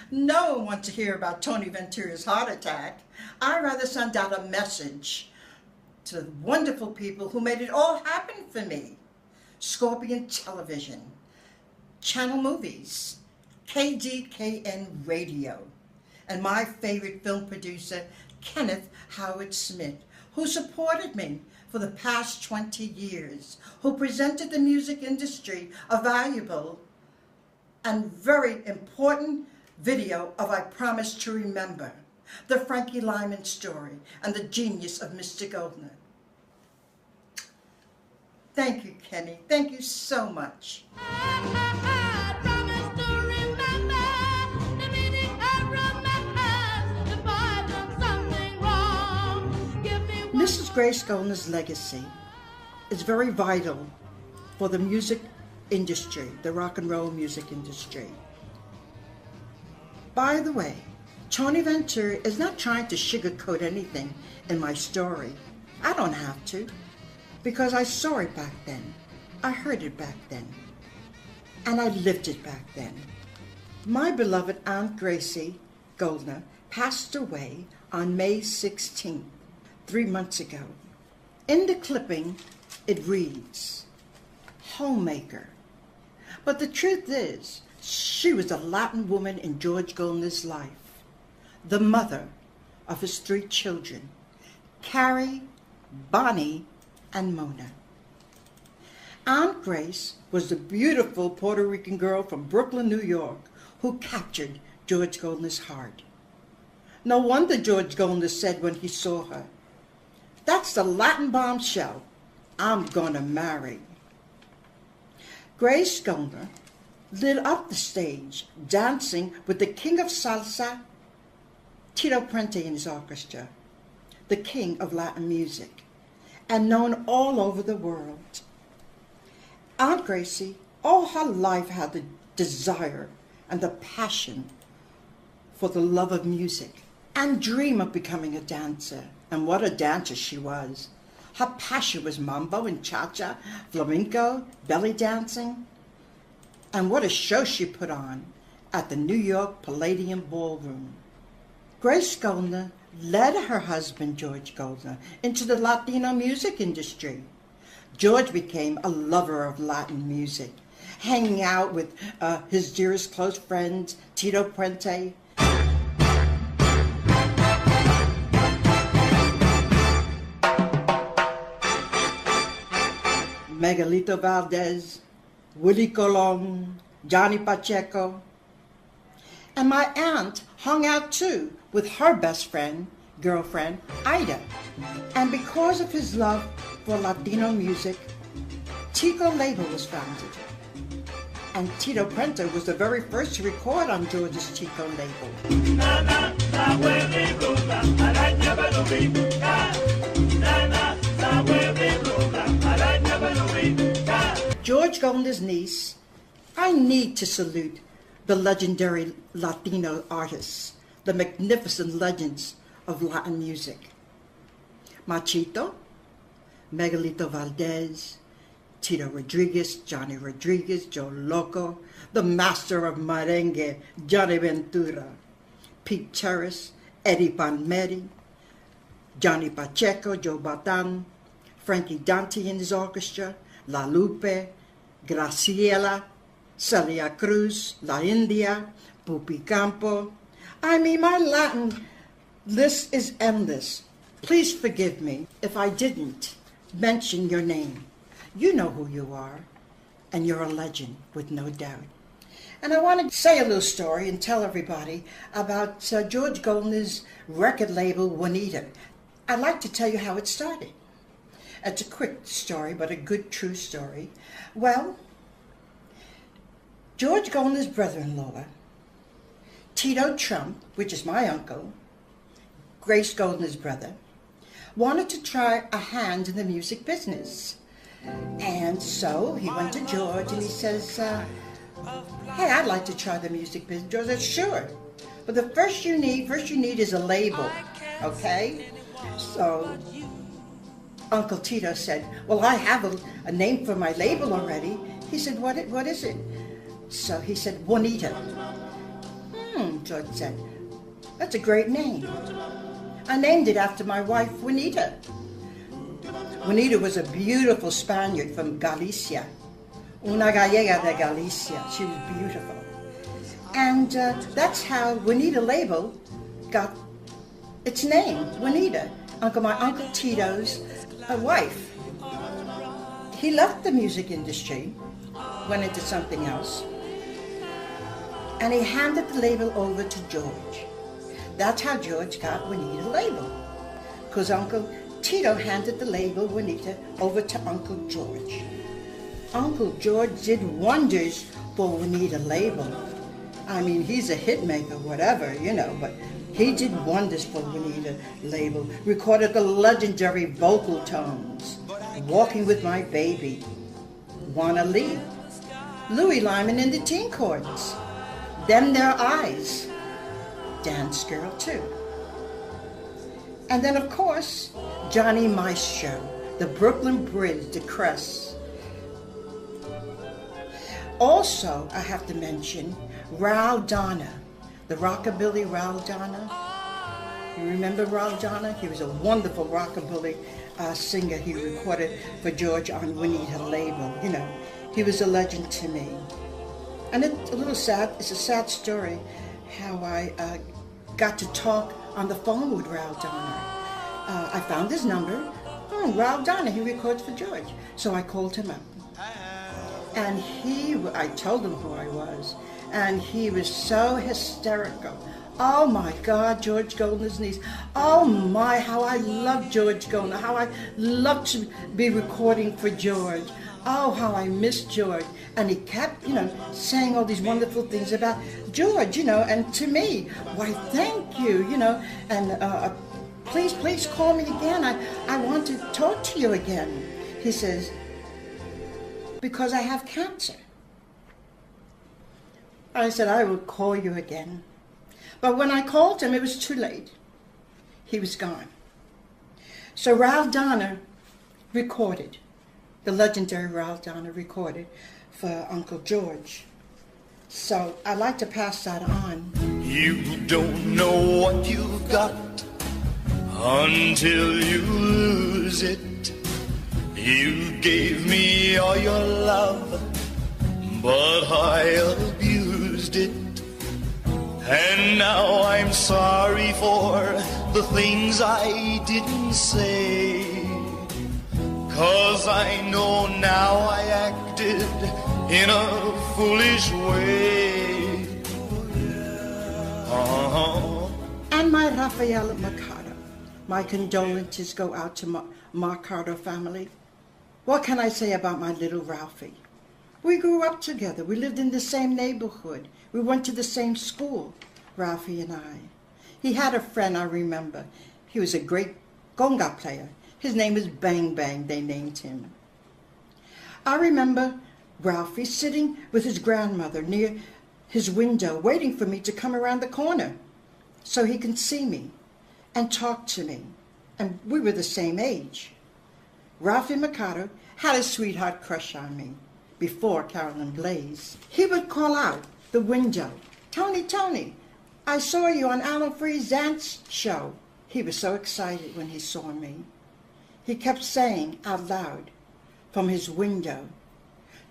No one wants to hear about Toni Ventura's heart attack. I'd rather send out a message to the wonderful people who made it all happen for me. Scorpion Television, Channel Movies, KDKN Radio, and my favorite film producer, Kenneth Howard Smith, who supported me for the past 20 years, who presented the music industry a valuable and very important video of I Promise to Remember, the Frankie Lyman story and the genius of Mr. Goldner. Thank you, Kenny. Thank you so much. Mrs. Grace Goldner's legacy is very vital for the music industry, the rock and roll music industry. By the way, Toni Ventura is not trying to sugarcoat anything in my story. I don't have to, because I saw it back then. I heard it back then. And I lived it back then. My beloved Aunt Gracie Goldner passed away on May 16th, 3 months ago. In the clipping, it reads, homemaker. But the truth is, she was a Latin woman in George Goldner's life, the mother of his 3 children, Carrie, Bonnie, and Mona. Aunt Grace was the beautiful Puerto Rican girl from Brooklyn, New York, who captured George Goldner's heart. No wonder George Goldner said when he saw her, "That's the Latin bombshell I'm gonna marry." Grace Goldner lit up the stage, dancing with the king of salsa, Tito Puente and his orchestra, the king of Latin music, and known all over the world. Aunt Gracie, all her life, had the desire and the passion for the love of music and dream of becoming a dancer. And what a dancer she was. Her passion was mambo and cha-cha, flamenco, belly dancing. And what a show she put on at the New York Palladium Ballroom. Grace Goldner led her husband, George Goldner, into the Latino music industry. George became a lover of Latin music, hanging out with his dearest close friends, Tito Puente, Miguelito Valdez, Willie Colon, Johnny Pacheco. And my aunt hung out too with her best friend, girlfriend, Ida. And because of his love for Latino music, Tico label was founded. And Tito Puente was the very first to record on George's Tico label. George Goldner's niece, I need to salute the legendary Latino artists, the magnificent legends of Latin music. Machito, Miguelito Valdez, Tito Rodriguez, Johnny Rodriguez, Joe Loco, the master of merengue, Toni Ventura, Pete Terrace, Eddie Palmieri, Johnny Pacheco, Joe Batan, Frankie Dante and his orchestra, La Lupe, Graciela, Celia Cruz, La India, Pupi Campo. I mean, my Latin list is endless. Please forgive me if I didn't mention your name. You know who you are, and you're a legend with no doubt. And I want to say a little story and tell everybody about George Goldner's record label, Juanita. I'd like to tell you how it started. It's a quick story, but a good, true story. Well, George Goldner's brother-in-law, Tito Trump, which is my uncle, Grace Goldner's brother, wanted to try a hand in the music business. And so he went to George and he says, hey, I'd like to try the music business. George said, sure. But the first you need is a label, okay? So Uncle Tito said, well, I have a name for my label already. He said, what is it? So he said, Juanita. George said, "That's a great name. I named it after my wife, Juanita." Juanita was a beautiful Spaniard from Galicia. Una gallega de Galicia. She was beautiful. And that's how Juanita label got its name, Juanita. My Uncle Tito's wife. He left the music industry, went into something else, and he handed the label over to George. That's how George got Juanita label, because Uncle Tito handed the label Juanita over to Uncle George. Uncle George did wonders for Juanita label. I mean, he's a hit maker, whatever, you know, but he did wonders for Juanita label. Recorded the legendary vocal tones, Walking with My Baby, Wanna Leave, Louis Lyman and the Teen Chords, Them Their Eyes, Dance Girl too. And then, of course, Johnny Maestro, the Brooklyn Bridge, the Crest. Also, I have to mention Raul Donna, the rockabilly Raul Donna. You remember Raul Donna? He was a wonderful rockabilly singer. He recorded for George on Juanita label. You know, he was a legend to me. And it's a little sad, it's a sad story how I got to talk on the phone with Raul Donna. I found his number. Raul Donna, he records for George. So I called him up. And I told him who I was. And he was so hysterical. Oh my God, George Goldner's niece. Oh my, how I love George Goldner. How I love to be recording for George. Oh, how I miss George. And he kept, saying all these wonderful things about George, and to me, why, thank you, and please call me again. I want to talk to you again. He says, because I have cancer. I said, I will call you again. But when I called him, it was too late. He was gone. So Raul Donna recorded, the legendary Raul Donna recorded for Uncle George. So I'd like to pass that on. You don't know what you've got until you lose it. You gave me all your love, but I abused it. And now I'm sorry for the things I didn't say, 'cause I know now I acted in a foolish way. And my Rafaela Mercado, my condolences go out to Mercado family. What can I say about my little Ralphie? We grew up together. We lived in the same neighborhood. We went to the same school, Ralphie and I. He had a friend, I remember. He was a great conga player. His name was Bang Bang, they named him. I remember Ralphie sitting with his grandmother near his window, waiting for me to come around the corner so he can see me and talk to me. And we were the same age. Ralphie Mercado had a sweetheart crush on me before Carolyn Blaze. He would call out the window, Toni, Toni, I saw you on Alan Free's dance show. He was so excited when he saw me. He kept saying out loud from his window,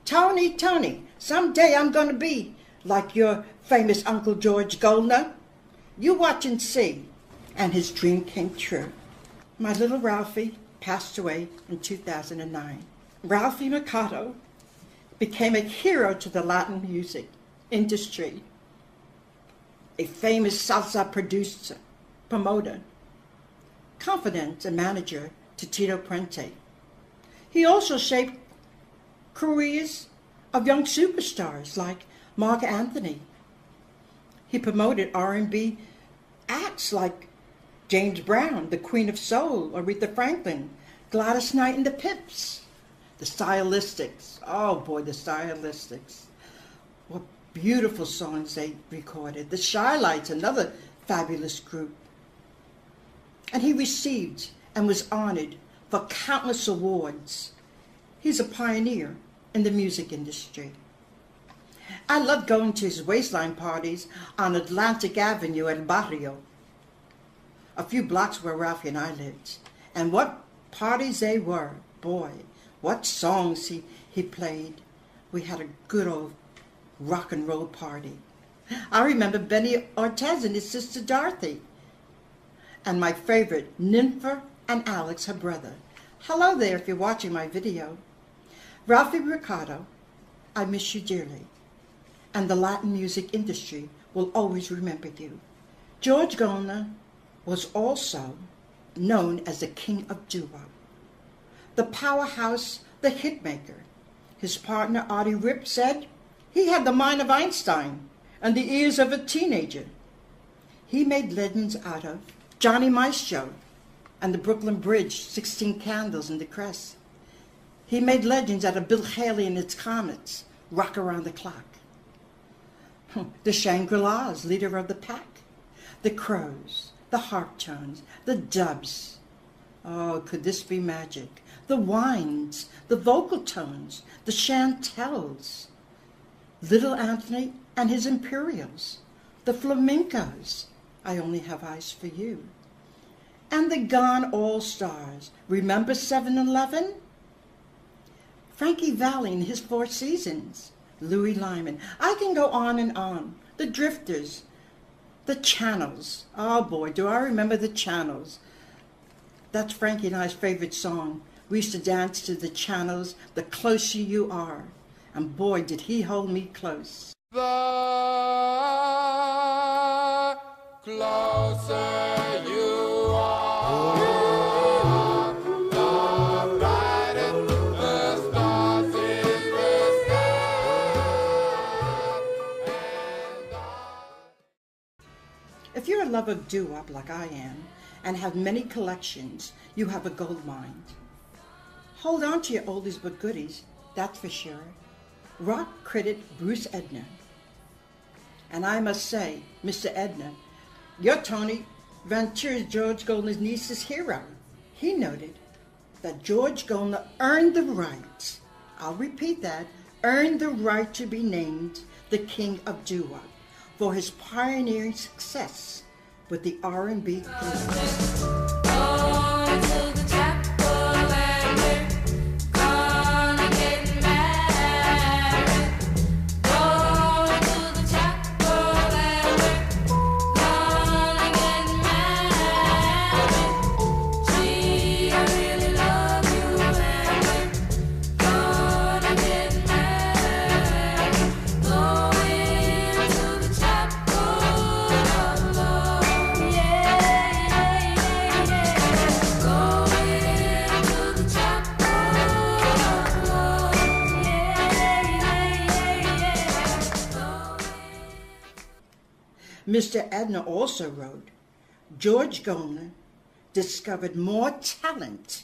Toni, Toni, someday I'm going to be like your famous Uncle George Goldner. You watch and see. And his dream came true. My little Ralphie passed away in 2009. Ralphie Mercado became a hero to the Latin music industry, a famous salsa producer, promoter, confidant and manager to Tito Puente. He also shaped careers of young superstars like Mark Anthony. He promoted R&B acts like James Brown, the Queen of Soul, Aretha Franklin, Gladys Knight and the Pips, the Stylistics. Oh boy, the Stylistics. What beautiful songs they recorded. The Shy Lights, another fabulous group. And he received and was honored for countless awards. He's a pioneer in the music industry. I loved going to his waistline parties on Atlantic Avenue El Barrio, a few blocks where Ralphie and I lived. And what parties they were. Boy, what songs he played. We had a good old rock and roll party. I remember Benny Ortez and his sister Dorothy. And my favorite, Nympha and Alex, her brother. Hello there if you're watching my video. Ralphie Ricardo, I miss you dearly. And the Latin music industry will always remember you. George Golner was also known as the king of doo-wop, the powerhouse, the hitmaker. His partner Artie Ripp said he had the mind of Einstein and the ears of a teenager. He made legends out of Johnny Maestro and the Brooklyn Bridge, 16 Candles in the Crest. He made legends out of Bill Haley and its Comets, Rock Around the Clock. The Shangri-Las, leader of the pack. The Crows, the Harptones, the Dubs. Oh, could this be magic? The Wines, the Vocal Tones, the Chantels. Little Anthony and his Imperials. The Flamencos, I Only Have Eyes for You. And the Gone All-Stars. Remember 7-Eleven? Frankie Valli and his Four Seasons. Louis Lyman. I can go on and on. The Drifters. The Channels. Oh boy, do I remember the Channels. That's Frankie and I's favorite song. We used to dance to the Channels, The Closer You Are. And boy, did he hold me close. The closer you are, the brighter the stars in the sky. If you're a lover of doo-wop like I am, and have many collections, you have a gold mine. Hold on to your oldies but goodies, that's for sure. Rock critic Bruce Edner. And I must say, Mr. Edner, you're Toni Ventura George Golner's niece's hero. He noted that George Golner earned the right, I'll repeat that, earned the right to be named the king of doo-wop for his pioneering success with the R&B community. Mr. Edner also wrote, George Golner discovered more talent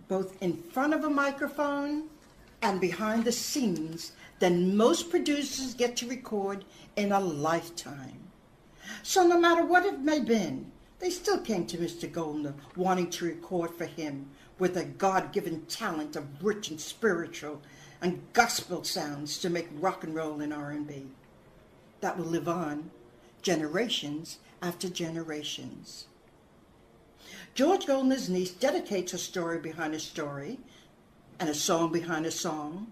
both in front of a microphone and behind the scenes than most producers get to record in a lifetime. So no matter what it may have been, they still came to Mr. Golner wanting to record for him with a God-given talent of rich and spiritual and gospel sounds to make rock and roll and R&B that will live on generations after generations. George Golner's niece dedicates a story behind a story and a song behind a song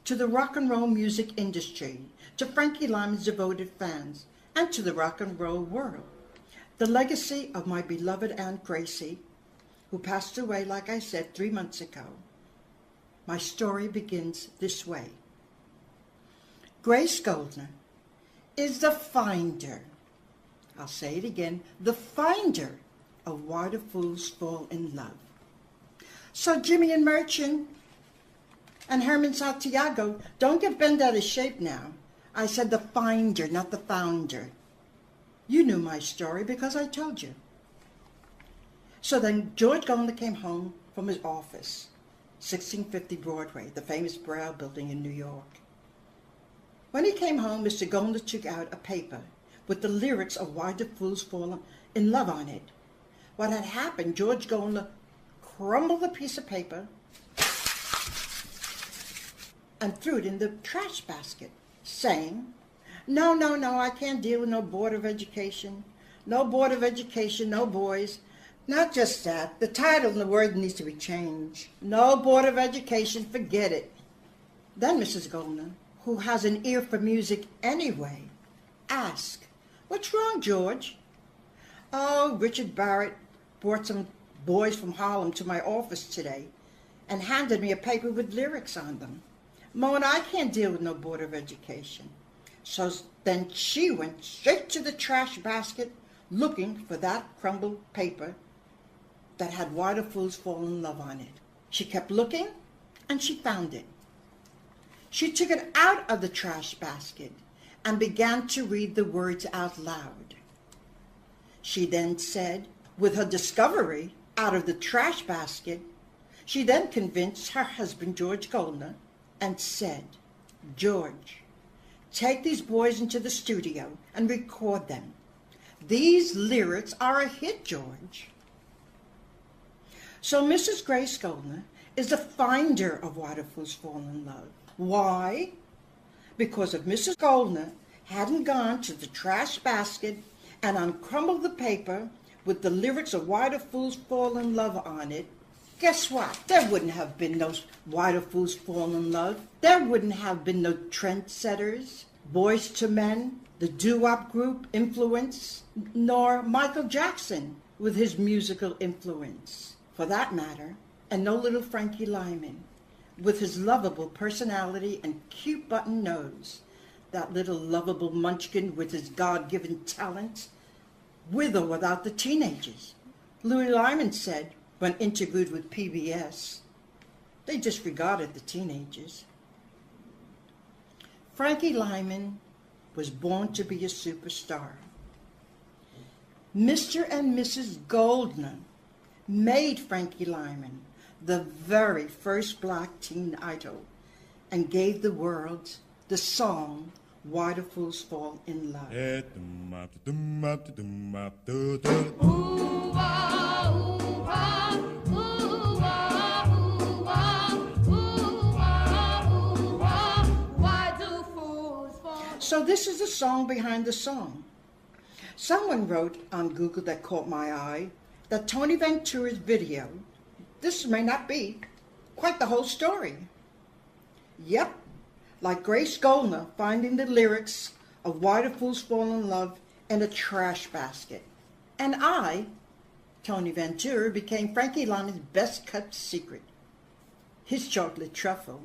to the rock and roll music industry, to Frankie Lyman's devoted fans, and to the rock and roll world. The legacy of my beloved Aunt Gracie, who passed away, like I said, 3 months ago. My story begins this way. Grace Golner is the finder, I'll say it again, the finder of Why Do Fools Fall in Love. So Jimmy and Merchant and Herman Santiago, don't get bent out of shape now. I said the finder, not the founder. You knew my story because I told you. So then George Golner came home from his office, 1650 Broadway, the famous Brow Building in New York. When he came home, Mr. Golner took out a paper with the lyrics of Why Do Fools Fall in Love on it. What had happened, George Golner crumbled the piece of paper and threw it in the trash basket. saying, no, no, no, I can't deal with no Board of Education. No Board of Education, no boys. Not just that, the title and the word needs to be changed. No Board of Education, forget it. Then Mrs. Goldner, who has an ear for music anyway, asked, what's wrong, George? Oh, Richard Barrett brought some boys from Harlem to my office today and handed me a paper with lyrics on them. Mona, I can't deal with no Board of Education. So then she went straight to the trash basket looking for that crumbled paper that had Why Do Fools Fall in Love on it. She kept looking and she found it. She took it out of the trash basket and began to read the words out loud. She then said, with her discovery out of the trash basket, she then convinced her husband, George Goldner, and said, George, take these boys into the studio and record them. These lyrics are a hit, George. So Mrs. Grace Goldner is the finder of Why Do Fools Fall in Love. Why? Because if Mrs. Goldner hadn't gone to the trash basket and uncrumbled the paper with the lyrics of Why Do Fools Fall in Love on it, guess what? There wouldn't have been no Why Do Fools Fall in Love. There wouldn't have been no trendsetters, Boys to Men, the doo-wop group Influence, nor Michael Jackson with his musical influence, for that matter, and no little Frankie Lyman with his lovable personality and cute button nose, that little lovable munchkin with his God-given talent, with or without the teenagers. Louis Lyman said, when interviewed with PBS, they disregarded the teenagers. Frankie Lyman was born to be a superstar. Mr. and Mrs. Goldner made Frankie Lyman the very first black teen idol and gave the world the song Why Do Fools Fall in Love. So this is the song behind the song. Someone wrote on Google that caught my eye that Toni Ventura's video, this may not be quite the whole story. Yep, like Grace Goldner finding the lyrics of Why Do Fools Fall in Love in a trash basket. And I, Toni Ventura, became Frankie Lyman's best kept secret. His chocolate truffle,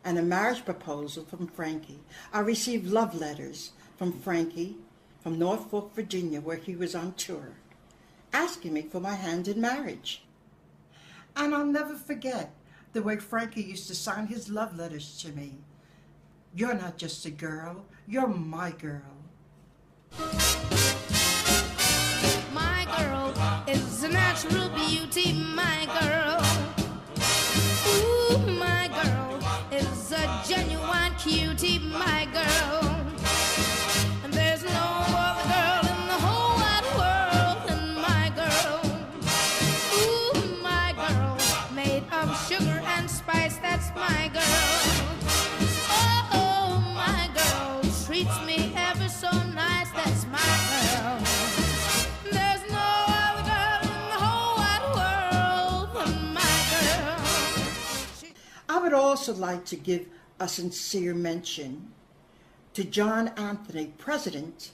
and a marriage proposal from Frankie. I received love letters from Frankie from Norfolk, Virginia, where he was on tour, asking me for my hand in marriage. And I'll never forget the way Frankie used to sign his love letters to me. You're not just a girl, you're my girl. My girl is a natural beauty, my girl. Ooh, my girl is a genuine cutie, my girl. And there's no other girl in the whole wide world than my girl. Ooh, my girl, made of sugar and spice, that's my girl. Oh, my girl, treats me ever so nice, that's my girl. There's no other girl in the whole wide world than my girl. I would also like to give a sincere mention to John Anthony, President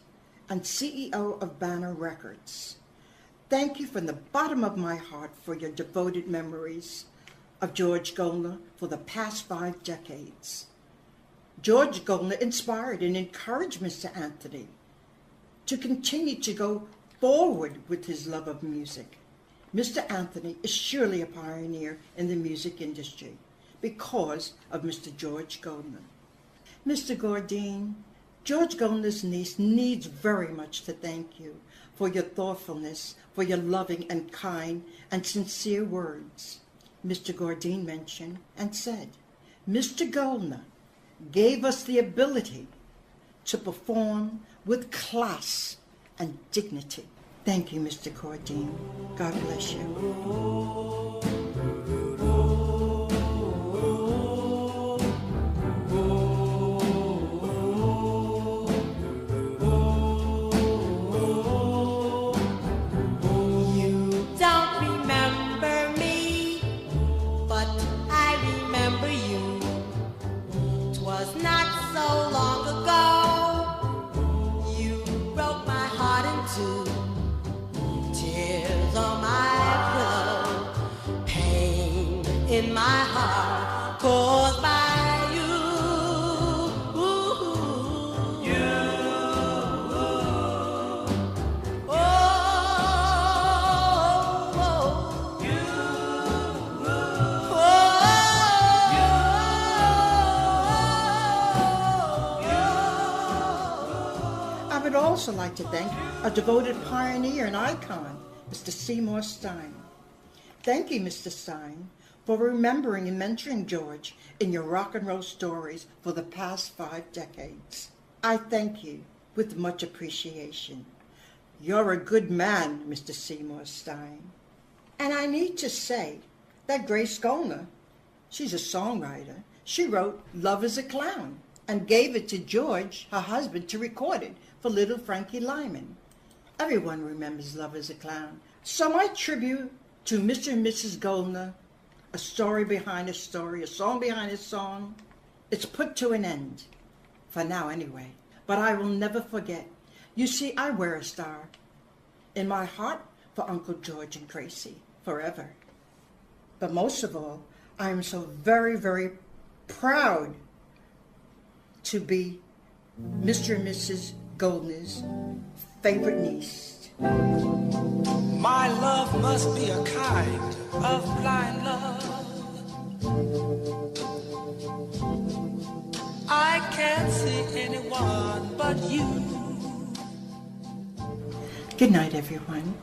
and CEO of Banner Records. Thank you from the bottom of my heart for your devoted memories of George Goldner for the past 5 decades. George Goldner inspired and encouraged Mr. Anthony to continue to go forward with his love of music. Mr. Anthony is surely a pioneer in the music industry because of Mr. George Goldner. Mr. Gordine, George Goldner's niece needs very much to thank you for your thoughtfulness, for your loving and kind and sincere words. Mr. Gordine mentioned and said, Mr. Goldner gave us the ability to perform with class and dignity. Thank you, Mr. Gordine. God bless you. heart goes by you. I would also like to thank a devoted pioneer and icon, Mr. Seymour Stein. Thank you, Mr. Stein, for remembering and mentoring George in your rock and roll stories for the past 5 decades. I thank you with much appreciation. You're a good man, Mr. Seymour Stein. And I need to say that Grace Golner, she's a songwriter. She wrote Love is a Clown and gave it to George, her husband, to record it for little Frankie Lyman. Everyone remembers Love is a Clown. So my tribute to Mr. and Mrs. Golner, a story behind a story, a song behind a song, it's put to an end, for now anyway. But I will never forget. You see, I wear a star in my heart for Uncle George and Gracie, forever. But most of all, I am so very, very proud to be Mr. and Mrs. Golner's favorite niece. My love must be a kind of blind love. I can't see anyone but you. Good night, everyone.